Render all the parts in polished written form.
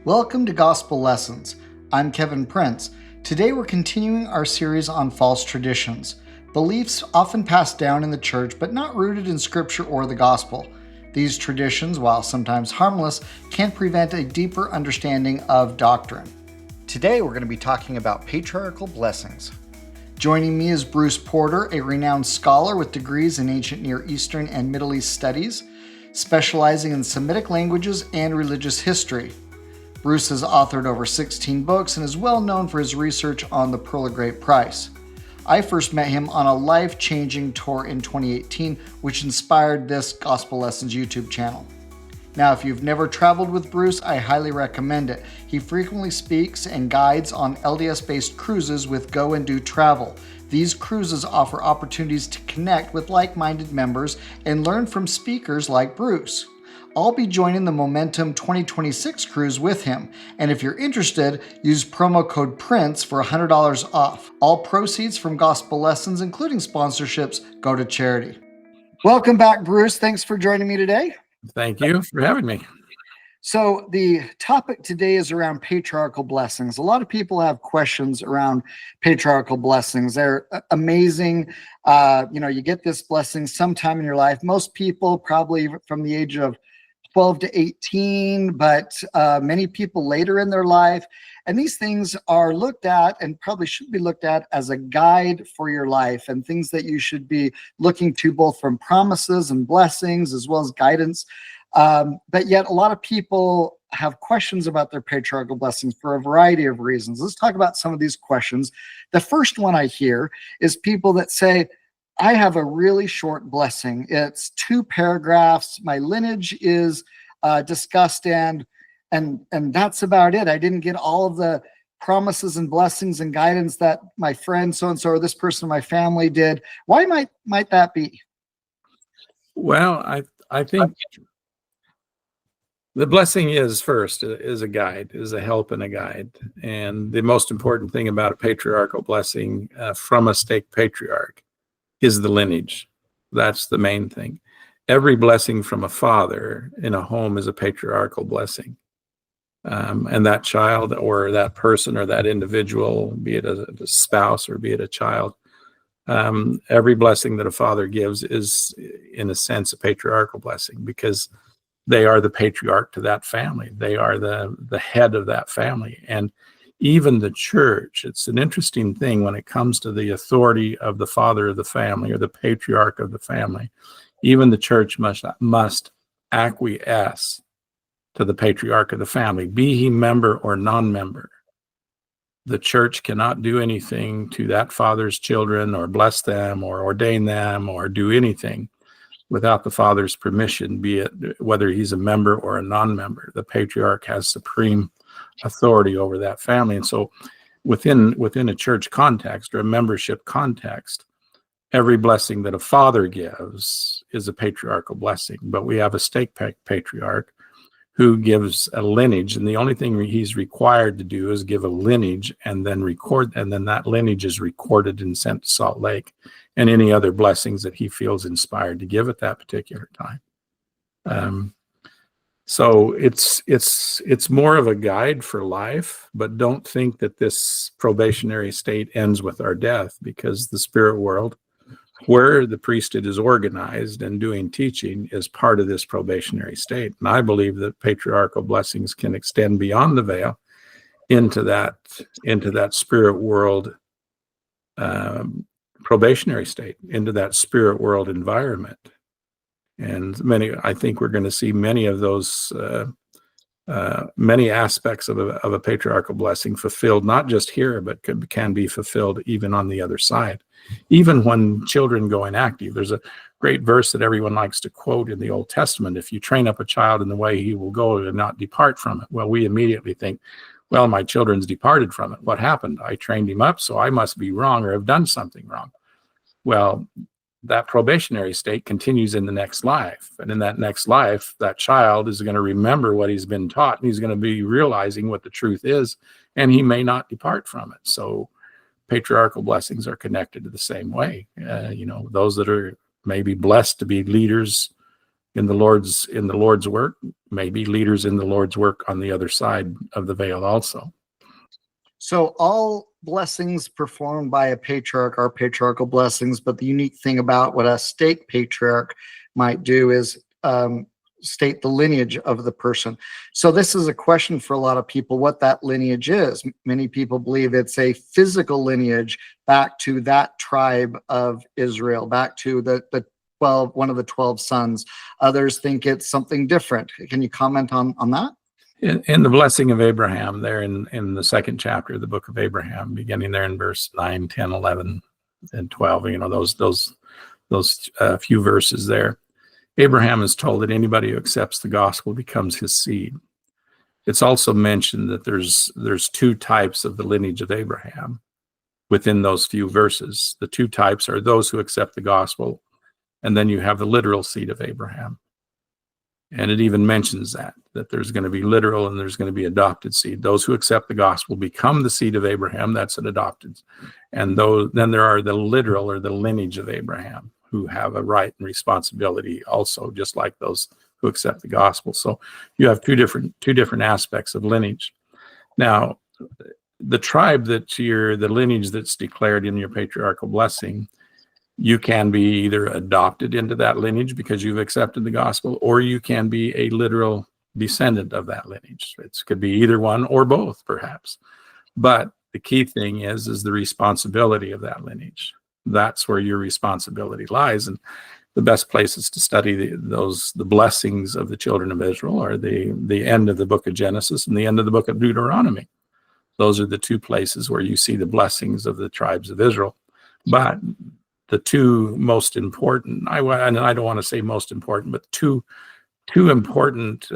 Welcome to Gospel Lessons. I'm Kevin Prince. Today we're continuing our series on false traditions, beliefs often passed down in the church but not rooted in Scripture or the Gospel. These traditions, while sometimes harmless, can prevent a deeper understanding of doctrine. Today we're going to be talking about patriarchal blessings. Joining me is Bruce Porter, a renowned scholar with degrees in ancient Near Eastern and Middle East studies, specializing in Semitic languages and religious history. Bruce has authored over 16 books and is well known for his research on the Pearl of Great Price. I first met him on a life-changing tour in 2018, which inspired this Gospel Lessons YouTube channel. Now, if you've never traveled with Bruce, I highly recommend it. He frequently speaks and guides on LDS-based cruises with Go and Do Travel. These cruises offer opportunities to connect with like-minded members and learn from speakers like Bruce. I'll be joining the Momentum 2026 cruise with him, and if you're interested, use promo code PRINCE for $100 off. All proceeds from Gospel Lessons, including sponsorships, go to charity. Welcome back, Bruce. Thanks for joining me today. Thank you for having me. So the topic today is around patriarchal blessings. A lot of people have questions around patriarchal blessings. They're amazing. You get this blessing sometime in your life. Most people probably from the age of 12 to 18, but many people later in their life. And these things are looked at and probably should be looked at as a guide for your life and things that you should be looking to both from promises and blessings as well as guidance. But yet a lot of people have questions about their patriarchal blessings for a variety of reasons. Let's talk about some of these questions. The first one I hear is people that say, I have a really short blessing. It's 2 paragraphs. My lineage is discussed and that's about it. I didn't get all of the promises and blessings and guidance that my friend so-and-so or this person in my family did. Why might that be? Well, I think the blessing is a guide, is a help and a guide. And the most important thing about a patriarchal blessing from a stake patriarch is the lineage. That's the main thing. Every blessing from a father in a home is a patriarchal blessing. And that child or that person or that individual, be it a spouse or be it a child, every blessing that a father gives is, in a sense, a patriarchal blessing because they are the patriarch to that family. They are the head of that family. And even the church, it's an interesting thing when it comes to the authority of the father of the family or the patriarch of the family. Even the church must acquiesce to the patriarch of the family, be he member or non-member. The church cannot do anything to that father's children or bless them or ordain them or do anything without the father's permission, be it whether he's a member or a non-member. The patriarch has supreme authority over that family. And so within a church context or a membership context, every blessing that a father gives is a patriarchal blessing. But we have a stake patriarch who gives a lineage, and the only thing he's required to do is give a lineage and then record, and then that lineage is recorded and sent to Salt Lake, and any other blessings that he feels inspired to give at that particular time. So it's more of a guide for life, but don't think that this probationary state ends with our death, because the spirit world, where the priesthood is organized and doing teaching, is part of this probationary state. And I believe that patriarchal blessings can extend beyond the veil into that spirit world probationary state, into that spirit world environment. And I think we're going to see many of those, many aspects of a patriarchal blessing fulfilled, not just here, but can be fulfilled even on the other side. Even when children go inactive, there's a great verse that everyone likes to quote in the Old Testament: if you train up a child in the way he will go and not depart from it. Well, we immediately think, well, my children's departed from it. What happened? I trained him up, so I must be wrong or have done something wrong. Well, that probationary state continues in the next life. And in that next life, that child is going to remember what he's been taught, and he's going to be realizing what the truth is, and he may not depart from it. So patriarchal blessings are connected to the same way. Those that are maybe blessed to be leaders in the Lord's work, maybe leaders in the Lord's work on the other side of the veil also. So all blessings performed by a patriarch are patriarchal blessings, but the unique thing about what a stake patriarch might do is state the lineage of the person. So this is a question for a lot of people, what that lineage is. Many people believe it's a physical lineage back to that tribe of Israel, back to the 12, one of the 12 sons. Others think it's something different. Can you comment on that? In the blessing of Abraham, there in the second chapter of the book of Abraham, beginning there in verse 9, 10, 11, and 12, those few verses there, Abraham is told that anybody who accepts the gospel becomes his seed. It's also mentioned that there's two types of the lineage of Abraham within those few verses. The two types are those who accept the gospel, and then you have the literal seed of Abraham. And it even mentions that there's going to be literal and there's going to be adopted seed. Those who accept the gospel become the seed of Abraham. That's an adopted. And then there are the literal or the lineage of Abraham who have a right and responsibility also, just like those who accept the gospel. So you have two different aspects of lineage. Now, the tribe the lineage that's declared in your patriarchal blessing, you can be either adopted into that lineage because you've accepted the gospel, or you can be a literal descendant of that lineage. It could be either one or both, perhaps. But the key thing is the responsibility of that lineage. That's where your responsibility lies. And the best places to study the blessings of the children of Israel are the end of the book of Genesis and the end of the book of Deuteronomy. Those are the two places where you see the blessings of the tribes of Israel. But the two most important, I don't want to say most important, but two important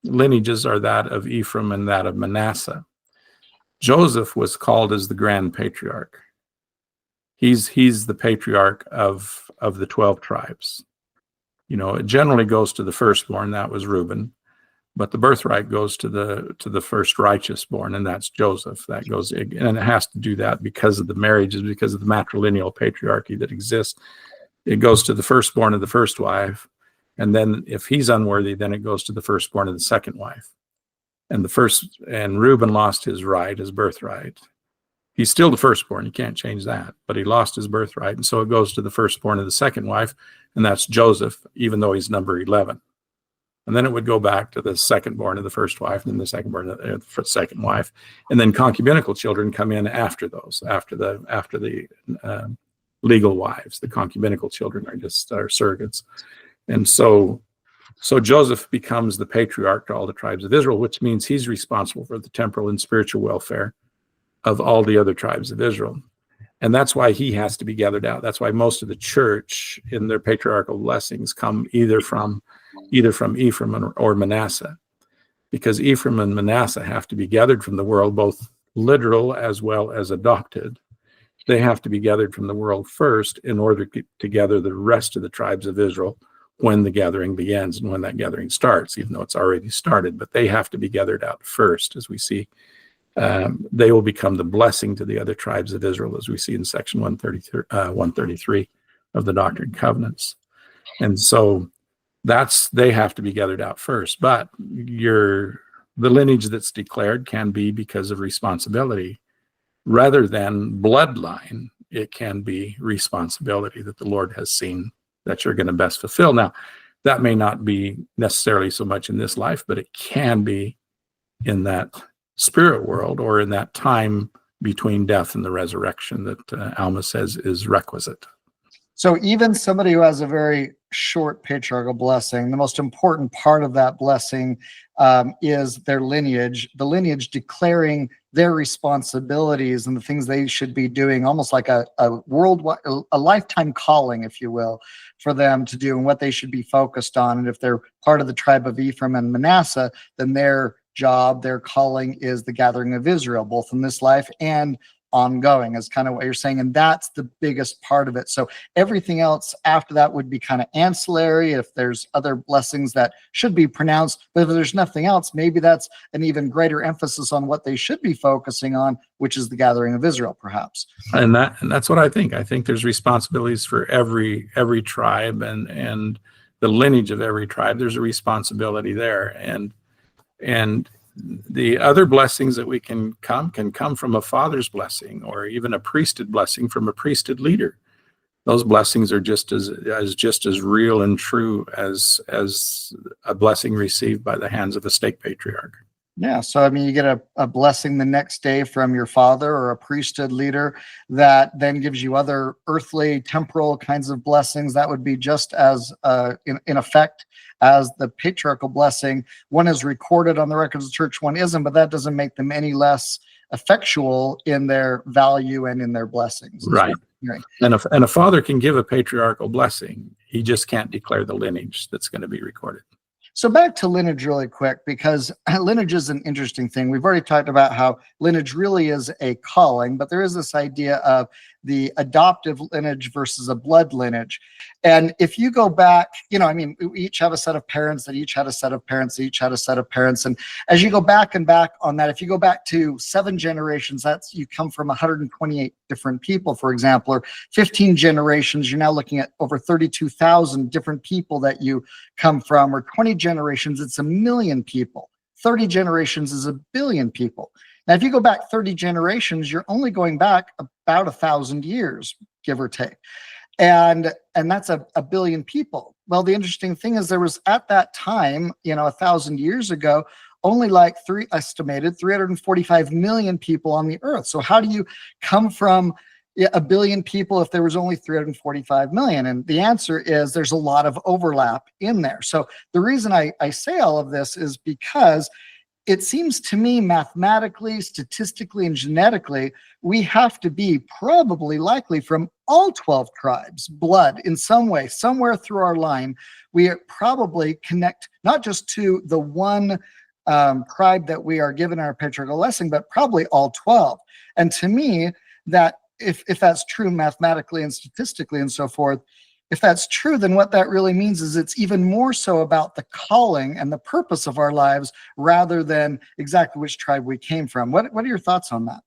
lineages are that of Ephraim and that of Manasseh. Joseph was called as the grand patriarch. He's the patriarch of the 12 tribes. It generally goes to the firstborn, that was Reuben, but the birthright goes to the first righteous born, and that's Joseph. That goes, and it has to do that because of the marriages, because of the matrilineal patriarchy that exists. It goes to the firstborn of the first wife, and then if he's unworthy, then it goes to the firstborn of the second wife. And Reuben lost his birthright. He's still the firstborn. You can't change that, but he lost his birthright, and so it goes to the firstborn of the second wife, and that's Joseph, even though he's number 11. And then it would go back to the secondborn of the first wife, and then the secondborn of the second wife, and then concubinical children come in after those, after the legal wives. The concubinical children are surrogates, and so Joseph becomes the patriarch to all the tribes of Israel, which means he's responsible for the temporal and spiritual welfare of all the other tribes of Israel. And that's why he has to be gathered out. That's why most of the church in their patriarchal blessings come either from Ephraim or Manasseh, because Ephraim and Manasseh have to be gathered from the world, both literal as well as adopted. They have to be gathered from the world first in order to gather the rest of the tribes of Israel when the gathering begins and when that gathering starts, even though it's already started. But they have to be gathered out first, as we see. They will become the blessing to the other tribes of Israel, as we see in section 133 of the Doctrine and Covenants. And so they have to be gathered out first. But the lineage that's declared can be because of responsibility rather than bloodline. It can be responsibility that the Lord has seen that you're going to best fulfill. Now, that may not be necessarily so much in this life, but it can be in that spirit world or in that time between death and the resurrection that Alma says is requisite. So even somebody who has a very short patriarchal blessing, the most important part of that blessing is their lineage, the lineage declaring their responsibilities and the things they should be doing, almost like a worldwide, a lifetime calling, if you will, for them to do and what they should be focused on. And if they're part of the tribe of Ephraim and Manasseh, then their job, their calling is the gathering of Israel, both in this life and ongoing, is kind of what you're saying. And that's the biggest part of it. So everything else after that would be kind of ancillary if there's other blessings that should be pronounced. But if there's nothing else, maybe that's an even greater emphasis on what they should be focusing on, which is the gathering of Israel, perhaps. And that's what I think. I think there's responsibilities for every tribe, and the lineage of every tribe, there's a responsibility there. And the other blessings that we can come from a father's blessing, or even a priesthood blessing from a priesthood leader. Those blessings are just as real and true as a blessing received by the hands of a stake patriarch. Yeah, so I mean, you get a blessing the next day from your father or a priesthood leader that then gives you other earthly, temporal kinds of blessings that would be just as in effect as the patriarchal blessing. One is recorded on the records of the church, one isn't, but that doesn't make them any less effectual in their value and in their blessings. Right. And a father can give a patriarchal blessing. He just can't declare the lineage that's going to be recorded. So back to lineage really quick, because lineage is an interesting thing. We've already talked about how lineage really is a calling, but there is this idea of the adoptive lineage versus a blood lineage. And if you go back, I mean, we each have a set of parents that each had a set of parents, that each had a set of parents. And as you go back and back on that, if you go back to 7 generations, that's you come from 128 different people, for example, or 15 generations, you're now looking at over 32,000 different people that you come from, or 20 generations, it's 1 million people. 30 generations is 1 billion people. Now, if you go back 30 generations, you're only going back about 1,000 years, give or take. And that's a billion people. Well, the interesting thing is there was at that time, 1,000 years ago, only like estimated 345 million people on the earth. So how do you come from 1 billion people if there was only 345 million? And the answer is there's a lot of overlap in there. So the reason I say all of this is because it seems to me mathematically, statistically, and genetically, we have to be probably likely from all 12 tribes, blood in some way, somewhere through our line. We probably connect not just to the one tribe that we are given our patriarchal blessing, but probably all 12. And to me, that if that's true mathematically and statistically and so forth, if that's true, then what that really means is it's even more so about the calling and the purpose of our lives rather than exactly which tribe we came from. What are your thoughts on that?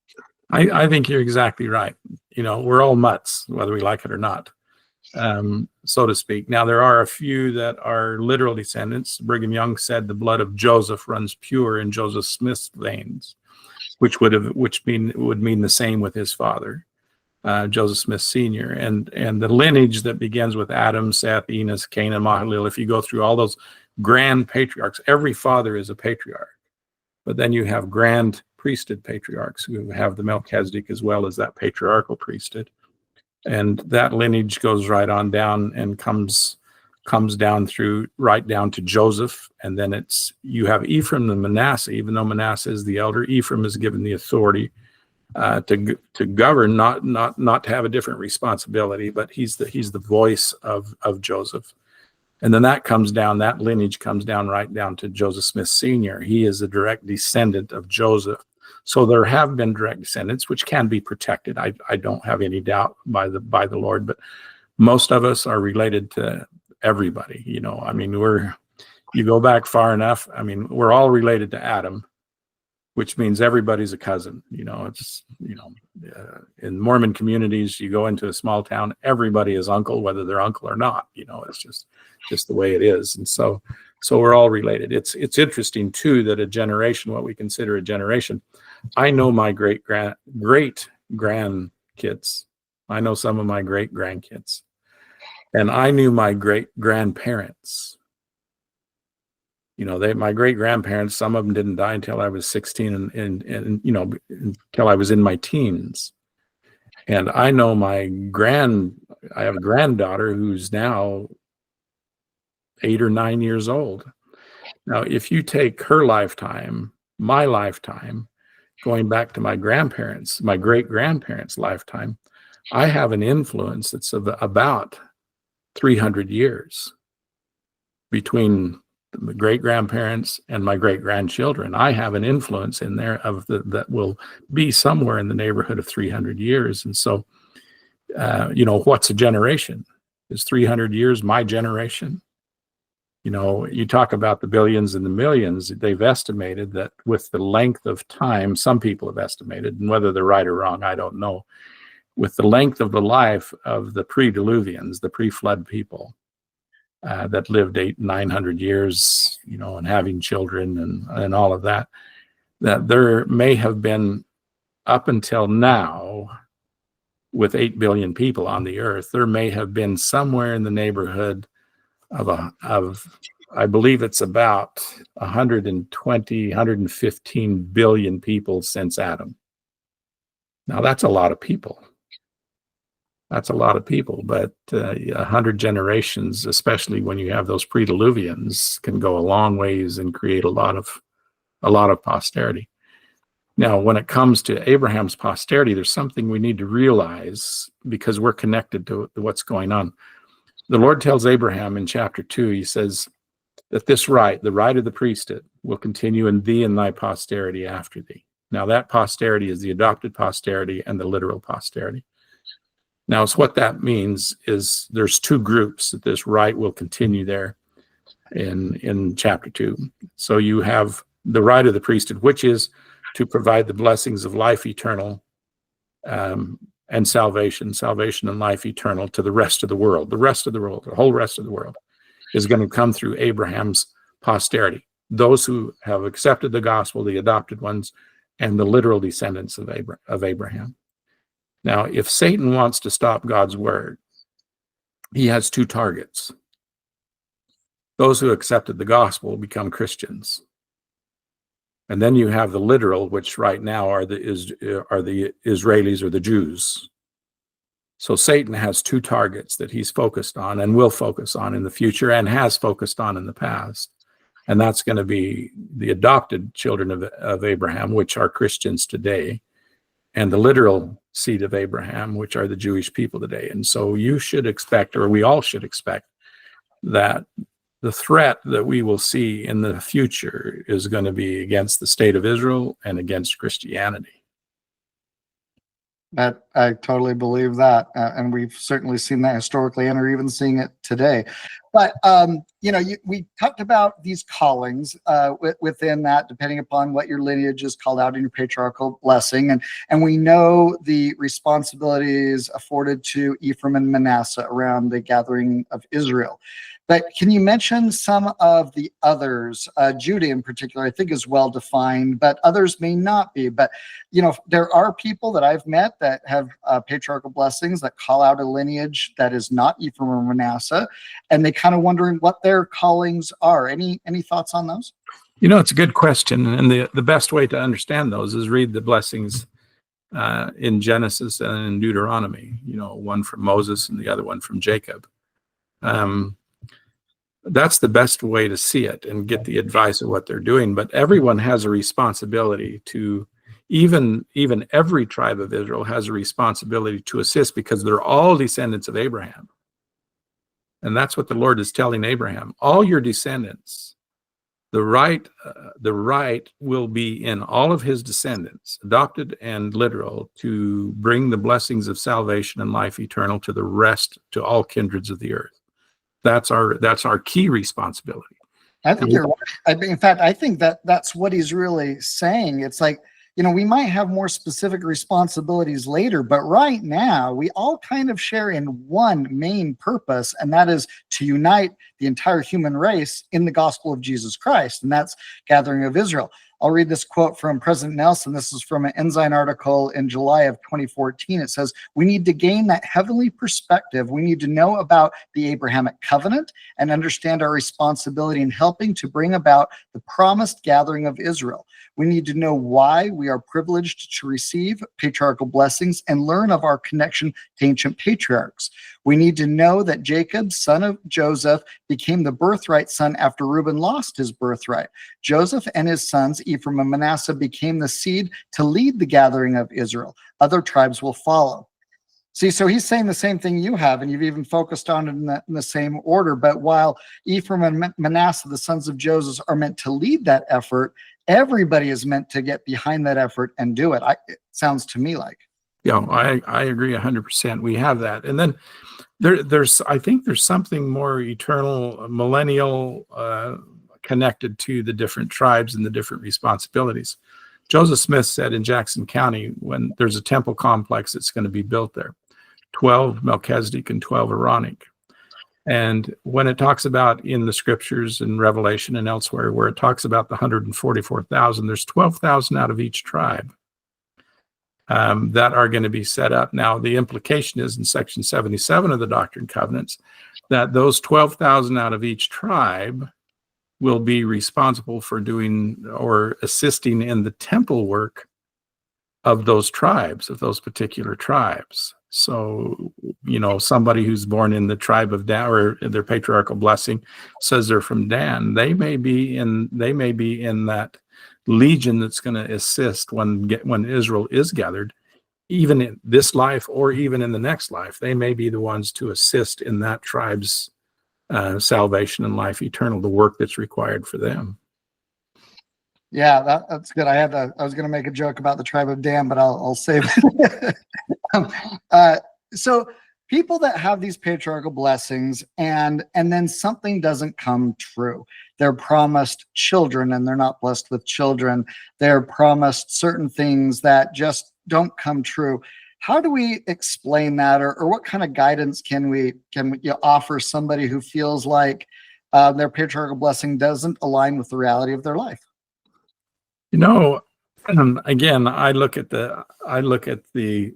I think you're exactly right. We're all mutts, whether we like it or not, so to speak. Now, there are a few that are literal descendants. Brigham Young said the blood of Joseph runs pure in Joseph Smith's veins, which would mean the same with his father. Joseph Smith Sr. And the lineage that begins with Adam, Seth, Enos, Cain, and Mahalalel, if you go through all those grand patriarchs, every father is a patriarch. But then you have grand priesthood patriarchs who have the Melchizedek as well as that patriarchal priesthood. And that lineage goes right on down and comes down through right down to Joseph. And then you have Ephraim and Manasseh. Even though Manasseh is the elder, Ephraim is given the authority to govern, not to have a different responsibility, but he's the voice of Joseph. And then that lineage comes down right down to Joseph Smith Sr. He is a direct descendant of Joseph. So there have been direct descendants which can be protected. I don't have any doubt by the Lord, but most of us are related to everybody. I mean, you go back far enough. I mean, we're all related to Adam, which means everybody's a cousin. In Mormon communities, you go into a small town, everybody is uncle, whether they're uncle or not. It's just the way it is. And so we're all related. It's interesting too that a generation, what we consider a generation, I know my great grandkids. I know some of my great grandkids, and I knew my great grandparents. My great grandparents, some of them didn't die until I was 16 and until I was in my teens. And I know I have a granddaughter who's now 8 or 9 years old. Now, if you take her lifetime, my lifetime, going back to my great grandparents' lifetime, I have an influence that's of about 300 years between the great grandparents and my great grandchildren. I have an influence in there that will be somewhere in the neighborhood of 300 years. And so, what's a generation? Is 300 years my generation? You talk about the billions and the millions. They've estimated that with the length of time, some people have estimated, and whether they're right or wrong, I don't know, with the length of the life of the pre-diluvians, the pre-flood people, that lived 900 years, and having children and all of that, that there may have been, up until now, with 8 billion people on the earth, there may have been somewhere in the neighborhood of I believe it's about 120, 115 billion people since Adam. Now that's a lot of people. That's a lot of people, but 100 generations, especially when you have those pre-diluvians, can go a long ways and create a lot of posterity. Now, when it comes to Abraham's posterity, there's something we need to realize, because we're connected to what's going on. The Lord tells Abraham in chapter 2, he says that this right, the right of the priesthood, will continue in thee and thy posterity after thee. Now, that posterity is the adopted posterity and the literal posterity. Now, so what that means is there's two groups that this right will continue there in chapter 2. So you have the right of the priesthood, which is to provide the blessings of life eternal and salvation and life eternal to the rest of the world. The rest of the world, the whole rest of the world, is going to come through Abraham's posterity. Those who have accepted the gospel, the adopted ones, and the literal descendants of Abraham. Now, if Satan wants to stop God's word, he has two targets. Those who accepted the gospel become Christians. And then you have the literal, which right now are the Israelis or the Jews. So Satan has two targets that he's focused on and will focus on in the future and has focused on in the past. And that's going to be the adopted children of Abraham, which are Christians today, and the literal seed of Abraham, which are the Jewish people today. And so you should expect, or we all should expect, that the threat that we will see in the future is going to be against the state of Israel and against Christianity. That I totally believe that, and we've certainly seen that historically, and are even seeing it today. But we talked about these callings within that, depending upon what your lineage is called out in your patriarchal blessing, and we know the responsibilities afforded to Ephraim and Manasseh around the gathering of Israel. But can you mention some of the others? Judah in particular, I think, is well defined, but others may not be. But, there are people that I've met that have patriarchal blessings that call out a lineage that is not Ephraim or Manasseh, and they kind of wondering what their callings are. Any thoughts on those? It's a good question. And the best way to understand those is read the blessings in Genesis and in Deuteronomy, one from Moses and the other one from Jacob. That's the best way to see it and get the advice of what they're doing. But everyone has a responsibility to, even every tribe of Israel has a responsibility to assist, because they're all descendants of Abraham. And that's what the Lord is telling Abraham. All your descendants, the right will be in all of his descendants, adopted and literal, to bring the blessings of salvation and life eternal to the rest, to all kindreds of the earth. That's our key responsibility. I think you're right. In fact, I think that's what he's really saying. It's like, we might have more specific responsibilities later, but right now we all kind of share in one main purpose, and that is to unite the entire human race in the gospel of Jesus Christ, and that's gathering of Israel. I'll read this quote from President Nelson. This is from an Ensign article in July of 2014. It says, "We need to gain that heavenly perspective. We need to know about the Abrahamic covenant and understand our responsibility in helping to bring about the promised gathering of Israel. We need to know why we are privileged to receive patriarchal blessings and learn of our connection to ancient patriarchs. We need to know that Jacob, son of Joseph, became the birthright son after Reuben lost his birthright. Joseph and his sons, Ephraim and Manasseh, became the seed to lead the gathering of Israel. Other tribes will follow." See, so he's saying the same thing you have, and you've even focused on it in the same order. But while Ephraim and Manasseh, the sons of Joseph, are meant to lead that effort, everybody is meant to get behind that effort and do it. It sounds to me like. Yeah, I agree 100%. We have that. And then I think there's something more eternal, millennial, connected to the different tribes and the different responsibilities. Joseph Smith said in Jackson County, when there's a temple complex that's going to be built there, 12 Melchizedek and 12 Aaronic. And when it talks about in the scriptures and Revelation and elsewhere, where it talks about the 144,000, there's 12,000 out of each tribe that are going to be set up. Now, the implication is in section 77 of the Doctrine and Covenants that those 12,000 out of each tribe will be responsible for doing or assisting in the temple work of those tribes, of those particular tribes. So, somebody who's born in the tribe of Dan, or their patriarchal blessing says they're from Dan, they may be in that legion that's going to assist when Israel is gathered, even in this life or even in the next life. They may be the ones to assist in that tribe's salvation and life eternal, the work that's required for them. Yeah, that's good. I was going to make a joke about the tribe of Dan, but I'll save it. So people that have these patriarchal blessings and then something doesn't come true. They're promised children and they're not blessed with children. They're promised certain things that just don't come true. How do we explain that, or what kind of guidance can we offer somebody who feels like their patriarchal blessing doesn't align with the reality of their life? Again, I look at the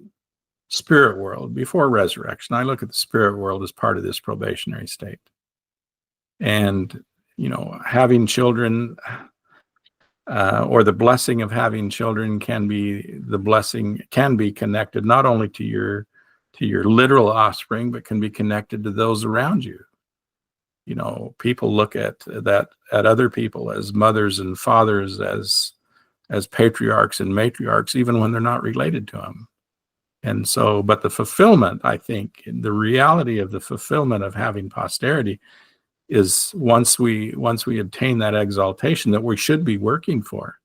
spirit world before resurrection. I look at the spirit world as part of this probationary state. And, having children or the blessing of having children can be connected not only to your literal offspring, but can be connected to those around you. People look at other people as mothers and fathers, as patriarchs and matriarchs, even when they're not related to them. And so, but the fulfillment, I think, the reality of the fulfillment of having posterity is once we obtain that exaltation that we should be working for,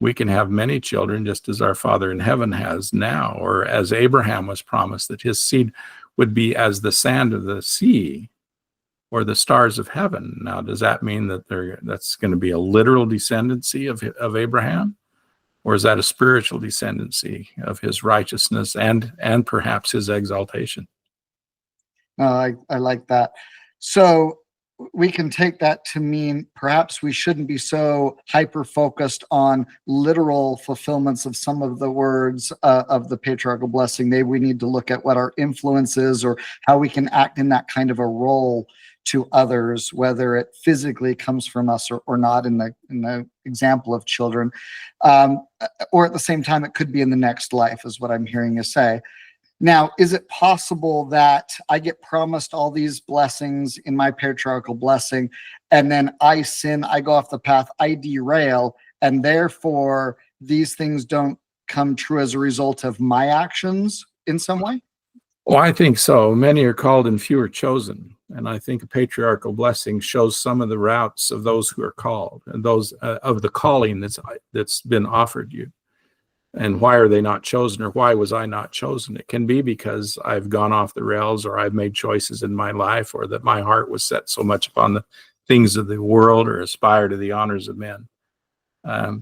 we can have many children just as our Father in heaven has now, or as Abraham was promised that his seed would be as the sand of the sea or the stars of heaven. Now, does that mean that that's going to be a literal descendancy of Abraham? Or is that a spiritual descendancy of his righteousness and perhaps his exaltation? I like that. So we can take that to mean perhaps we shouldn't be so hyper-focused on literal fulfillments of some of the words of the patriarchal blessing. Maybe we need to look at what our influence is or how we can act in that kind of a role to others, whether it physically comes from us or not, in the example of children, or at the same time, it could be in the next life, is what I'm hearing you say. Now, is it possible that I get promised all these blessings in my patriarchal blessing, and then I sin, I go off the path, I derail, and therefore these things don't come true as a result of my actions in some way? Well, I think so. Many are called and few are chosen. And I think a patriarchal blessing shows some of the routes of those who are called and those of the calling that's been offered you. And why are they not chosen, or why was I not chosen? It can be because I've gone off the rails, or I've made choices in my life, or that my heart was set so much upon the things of the world or aspire to the honors of men.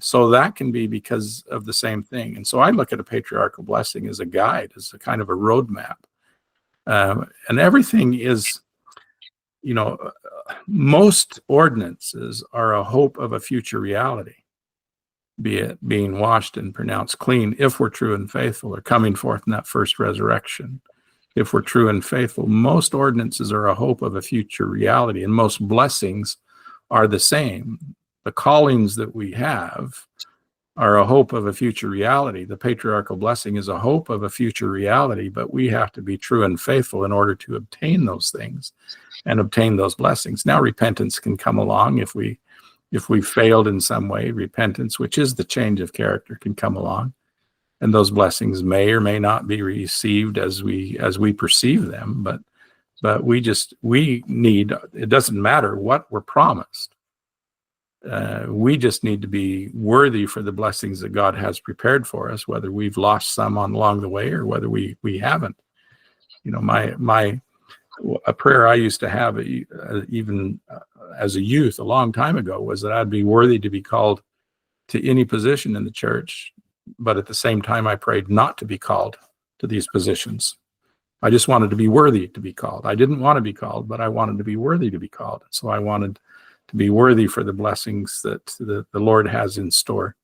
So that can be because of the same thing. And so I look at a patriarchal blessing as a guide, as a kind of a roadmap. And everything is, most ordinances are a hope of a future reality, be it being washed and pronounced clean if we're true and faithful, or coming forth in that first resurrection. If we're true and faithful, most ordinances are a hope of a future reality, and most blessings are the same. The callings that we have are a hope of a future reality. The patriarchal blessing is a hope of a future reality, but we have to be true and faithful in order to obtain those things and obtain those blessings. Now, repentance can come along if we failed in some way. Repentance, which is the change of character, can come along, and those blessings may or may not be received as we perceive them. But we need. It doesn't matter what we're promised. We just need to be worthy for the blessings that God has prepared for us, whether we've lost some along the way or whether we haven't. A prayer I used to have even as a youth a long time ago was that I'd be worthy to be called to any position in the church, but at the same time I prayed not to be called to these positions, I just wanted to be worthy to be called. I didn't want to be called, but I wanted to be worthy to be called. So I wanted to be worthy for the blessings that the Lord has in store.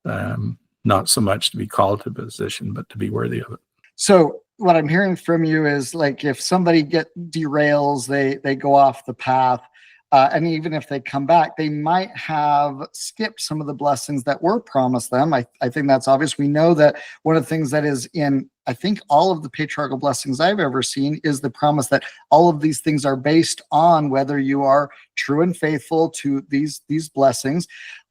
Not so much to be called to a position, but to be worthy of it. So what I'm hearing from you is, like, if somebody derails, they go off the path, and even if they come back, they might have skipped some of the blessings that were promised them. I think that's obvious. We know that one of the things that is in, I think, all of the patriarchal blessings I've ever seen is the promise that all of these things are based on whether you are true and faithful to these blessings.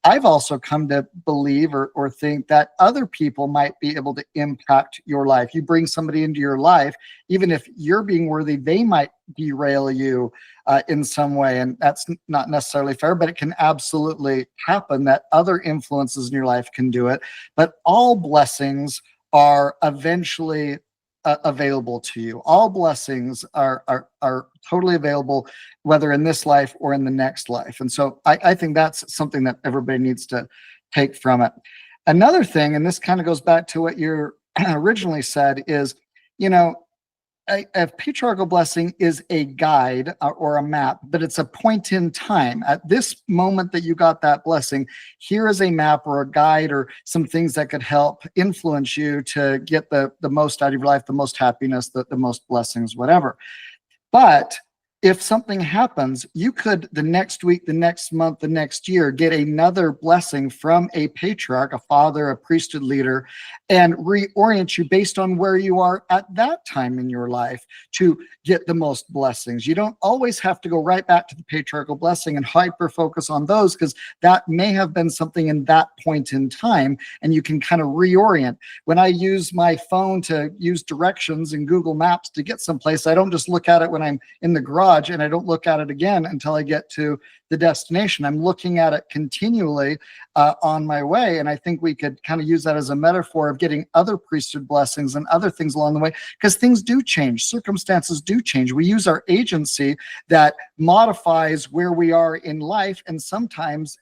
I've also come to believe or think that other people might be able to impact your life. You bring somebody into your life, even if you're being worthy, they might derail you in some way. And that's not necessarily fair, but it can absolutely happen that other influences in your life can do it. But all blessings are eventually available to you. All blessings are totally available, whether in this life or in the next life. And so I think that's something that everybody needs to take from it. Another thing, and this kind of goes back to what you originally said, is, a patriarchal blessing is a guide or a map, but it's a point in time. At this moment that you got that blessing, here is a map or a guide or some things that could help influence you to get the most out of your life, the most happiness, the most blessings, whatever. But if something happens, you could the next week, the next month, the next year get another blessing from a patriarch, a father, a priesthood leader, and reorient you based on where you are at that time in your life to get the most blessings. You don't always have to go right back to the patriarchal blessing and hyper focus on those, because that may have been something in that point in time, and you can kind of reorient. When I use my phone to use directions in Google Maps to get someplace, I don't just look at it when I'm in the garage and I don't look at it again until I get to the destination. I'm looking at it continually on my way. And I think we could kind of use that as a metaphor of getting other priesthood blessings and other things along the way, because things do change. Circumstances do change. We use our agency that modifies where we are in life. And sometimes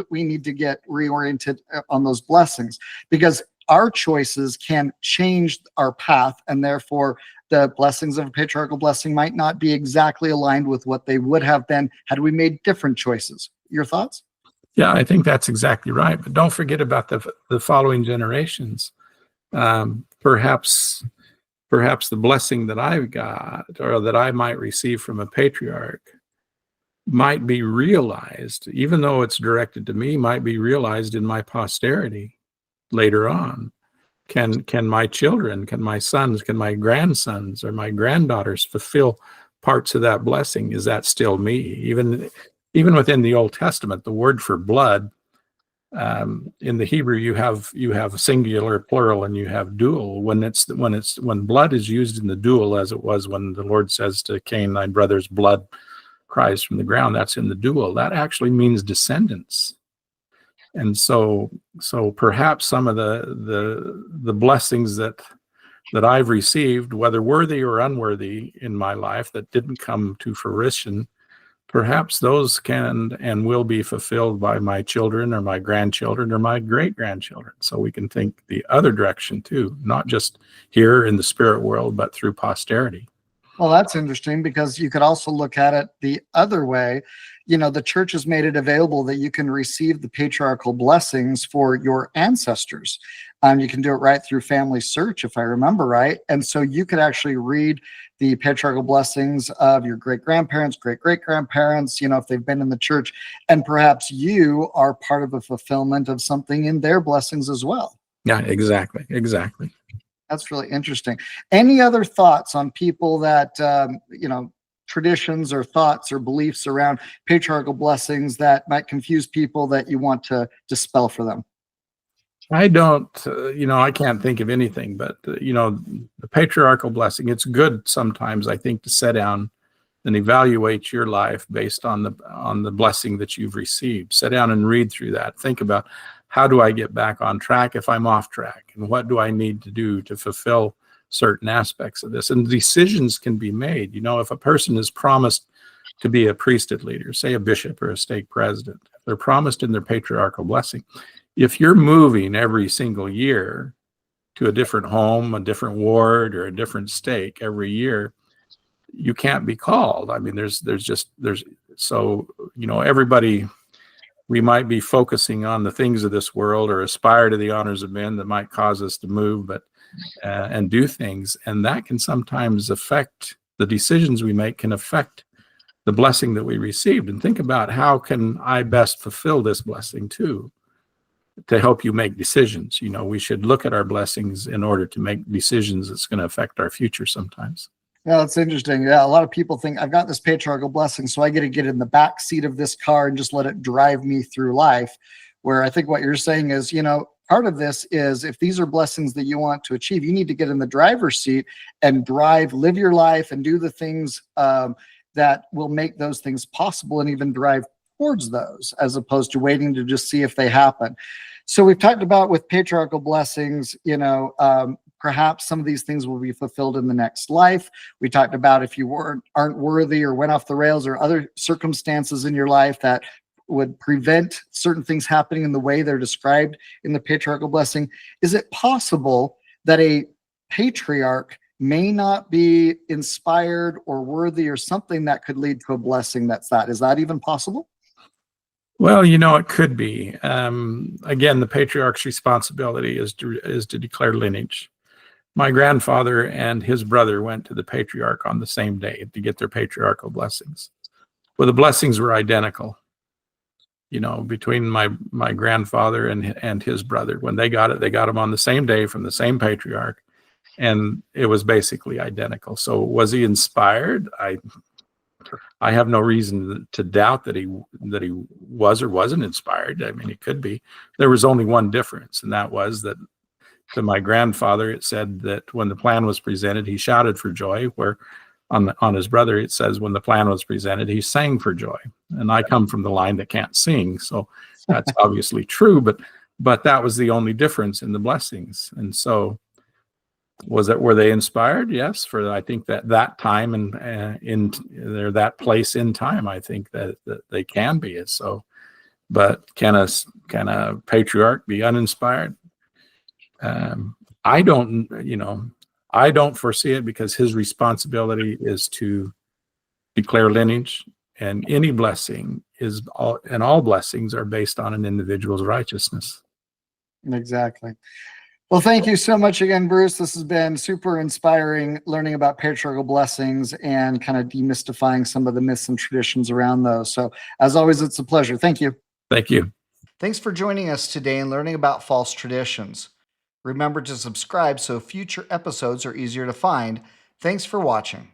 we need to get reoriented on those blessings, because our choices can change our path, and therefore the blessings of a patriarchal blessing might not be exactly aligned with what they would have been had we made different choices. Your thoughts? Yeah, I think that's exactly right. But don't forget about the following generations. Perhaps the blessing that I've got, or that I might receive from a patriarch, might be realized, even though it's directed to me, might be realized in my posterity later on. Can my children, can my sons, can my grandsons or my granddaughters fulfill parts of that blessing? Is that still me? Even within the Old Testament, the word for blood, in the Hebrew, you have singular, plural, and you have dual. When blood is used in the dual, as it was when the Lord says to Cain, "Thy brother's blood cries from the ground," that's in the dual. That actually means descendants. And so perhaps some of the blessings that I've received, whether worthy or unworthy in my life, that didn't come to fruition, perhaps those can and will be fulfilled by my children or my grandchildren or my great-grandchildren. So we can think the other direction too, not just here in the spirit world, but through posterity. Well, that's interesting, because you could also look at it the other way. The church has made it available that you can receive the patriarchal blessings for your ancestors. You can do it right through Family Search, if I remember right. And so you could actually read the patriarchal blessings of your great-grandparents, great-great-grandparents, if they've been in the church, and perhaps you are part of a fulfillment of something in their blessings as well. Yeah, exactly. That's really interesting. Any other thoughts on people that, traditions or thoughts or beliefs around patriarchal blessings that might confuse people that you want to dispel for them? I don't, I can't think of anything, but, the patriarchal blessing, it's good sometimes, I think, to sit down and evaluate your life based on the blessing that you've received. Sit down and read through that. Think about, how do I get back on track if I'm off track? And what do I need to do to fulfill certain aspects of this? And decisions can be made. If a person is promised to be a priesthood leader, say a bishop or a stake president, they're promised in their patriarchal blessing. If you're moving every single year, to a different home, a different ward, or a different stake every year, you can't be called. I mean, so, everybody, we might be focusing on the things of this world or aspire to the honors of men that might cause us to move, and do things. And that can sometimes affect the decisions we make, can affect the blessing that we received. And think about, how can I best fulfill this blessing too, to help you make decisions. We should look at our blessings in order to make decisions that's going to affect our future sometimes. Yeah, that's interesting. Yeah, a lot of people think I've got this patriarchal blessing, so I get to get in the back seat of this car and just let it drive me through life. Where I think what you're saying is, part of this is, if these are blessings that you want to achieve, you need to get in the driver's seat and drive, live your life, and do the things that will make those things possible, and even drive towards those, as opposed to waiting to just see if they happen. So we've talked about, with patriarchal blessings, perhaps some of these things will be fulfilled in the next life. We talked about, if you aren't worthy or went off the rails, or other circumstances in your life that would prevent certain things happening in the way they're described in the patriarchal blessing. Is it possible that a patriarch may not be inspired or worthy, or something that could lead to a blessing is that even possible? Well, it could be. Again, the patriarch's responsibility is to declare lineage. My grandfather and his brother went to the patriarch on the same day to get their patriarchal blessings. Well, the blessings were identical, between my grandfather and his brother. When they got them on the same day from the same patriarch, and it was basically identical. So was he inspired? I have no reason to doubt that he was or wasn't inspired. I mean, he could be. There was only one difference, and that was that, to my grandfather, it said that when the plan was presented, he shouted for joy, where on his brother, it says when the plan was presented, he sang for joy. And I come from the line that can't sing, so that's obviously true, but that was the only difference in the blessings. And so, were they inspired? Yes, for, I think, that time and in that place in time, I think that they can be. So, but can a patriarch be uninspired? I don't foresee it, because his responsibility is to declare lineage, and any blessing all blessings are based on an individual's righteousness. Exactly. Well, thank you so much again, Bruce. This has been super inspiring, learning about patriarchal blessings and kind of demystifying some of the myths and traditions around those. So, as always, it's a pleasure. Thank you. Thank you. Thanks for joining us today and learning about false traditions. Remember to subscribe so future episodes are easier to find. Thanks for watching.